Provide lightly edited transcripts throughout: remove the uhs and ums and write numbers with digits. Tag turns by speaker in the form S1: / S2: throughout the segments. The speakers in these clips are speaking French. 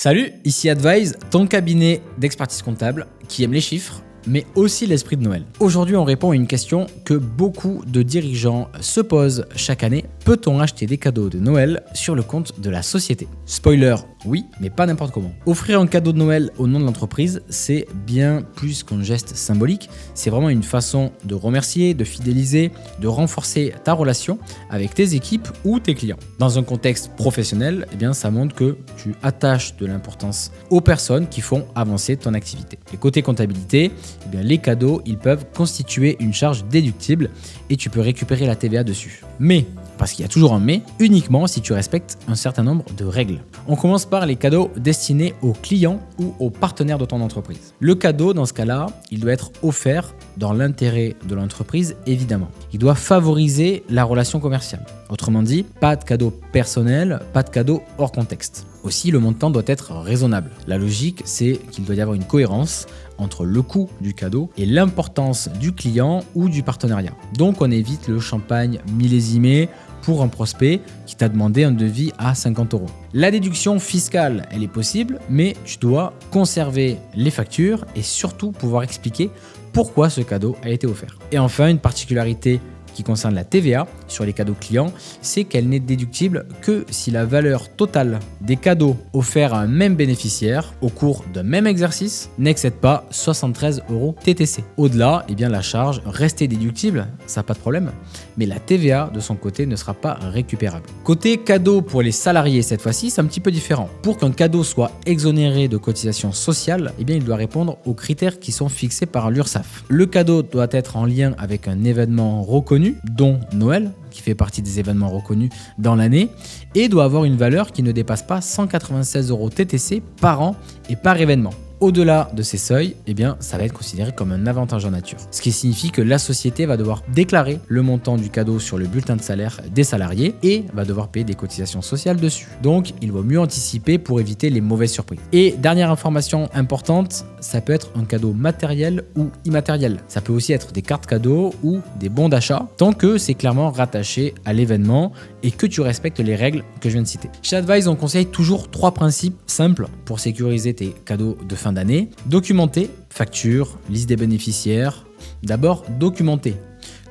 S1: Salut, ici Advise, ton cabinet d'expertise comptable qui aime les chiffres, mais aussi l'esprit de Noël. Aujourd'hui, on répond à une question que beaucoup de dirigeants se posent chaque année. Peut-on acheter des cadeaux de Noël sur le compte de la société? Spoiler, oui, mais pas n'importe comment. Offrir un cadeau de Noël au nom de l'entreprise, c'est bien plus qu'un geste symbolique. C'est vraiment une façon de remercier, de fidéliser, de renforcer ta relation avec tes équipes ou tes clients. Dans un contexte professionnel, ça montre que tu attaches de l'importance aux personnes qui font avancer ton activité. Et côté comptabilité, les cadeaux, ils peuvent constituer une charge déductible et tu peux récupérer la TVA dessus. Mais, parce qu'il y a toujours un mais, uniquement si tu respectes un certain nombre de règles. On commence par les cadeaux destinés aux clients ou aux partenaires de ton entreprise. Le cadeau, dans ce cas-là, il doit être offert dans l'intérêt de l'entreprise, évidemment. Il doit favoriser la relation commerciale. Autrement dit, pas de cadeau personnel, pas de cadeau hors contexte. Aussi, le montant doit être raisonnable. La logique, c'est qu'il doit y avoir une cohérence entre le coût du cadeau et l'importance du client ou du partenariat. Donc, on évite le champagne millésimé pour un prospect qui t'a demandé un devis à 50 €. La déduction fiscale, elle est possible, mais tu dois conserver les factures et surtout pouvoir expliquer pourquoi ce cadeau a été offert. Et enfin, une particularité qui concerne la TVA sur les cadeaux clients, c'est qu'elle n'est déductible que si la valeur totale des cadeaux offerts à un même bénéficiaire au cours d'un même exercice n'excède pas 73 € TTC. Au-delà, la charge restait déductible, ça pas de problème, mais la TVA de son côté ne sera pas récupérable. Côté cadeau pour les salariés, cette fois-ci, c'est un petit peu différent. Pour qu'un cadeau soit exonéré de cotisations sociales, il doit répondre aux critères qui sont fixés par l'URSSAF. Le cadeau doit être en lien avec un événement reconnu, dont Noël, qui fait partie des événements reconnus dans l'année, et doit avoir une valeur qui ne dépasse pas 196 € TTC par an et par événement. Au-delà de ces seuils, ça va être considéré comme un avantage en nature. Ce qui signifie que la société va devoir déclarer le montant du cadeau sur le bulletin de salaire des salariés et va devoir payer des cotisations sociales dessus. Donc, il vaut mieux anticiper pour éviter les mauvaises surprises. Et dernière information importante, ça peut être un cadeau matériel ou immatériel. Ça peut aussi être des cartes cadeaux ou des bons d'achat, tant que c'est clairement rattaché à l'événement et que tu respectes les règles que je viens de citer. Chez Advise, on conseille toujours 3 principes simples pour sécuriser tes cadeaux de fin d'année. Documenter, facture, liste des bénéficiaires. D'abord, documenter.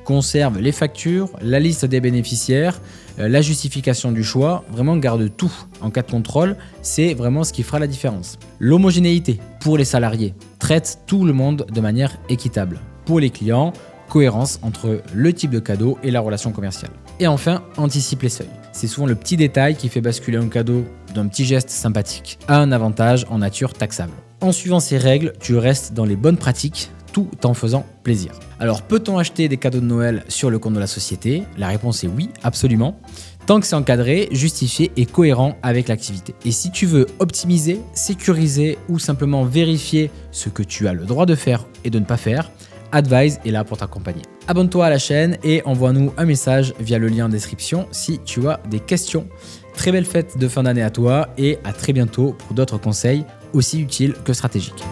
S1: Conserve les factures, la liste des bénéficiaires, la justification du choix. Vraiment, garde tout. En cas de contrôle, c'est vraiment ce qui fera la différence. L'homogénéité pour les salariés. Traite tout le monde de manière équitable. Pour les clients, cohérence entre le type de cadeau et la relation commerciale. Et enfin, anticipe les seuils. C'est souvent le petit détail qui fait basculer un cadeau d'un petit geste sympathique à un avantage en nature taxable. En suivant ces règles, tu restes dans les bonnes pratiques tout en faisant plaisir. Alors, peut-on acheter des cadeaux de Noël sur le compte de la société? La réponse est oui, absolument. Tant que c'est encadré, justifié et cohérent avec l'activité. Et si tu veux optimiser, sécuriser ou simplement vérifier ce que tu as le droit de faire et de ne pas faire, Advise est là pour t'accompagner. Abonne-toi à la chaîne et envoie-nous un message via le lien en description si tu as des questions. Très belle fête de fin d'année à toi et à très bientôt pour d'autres conseils aussi utiles que stratégiques.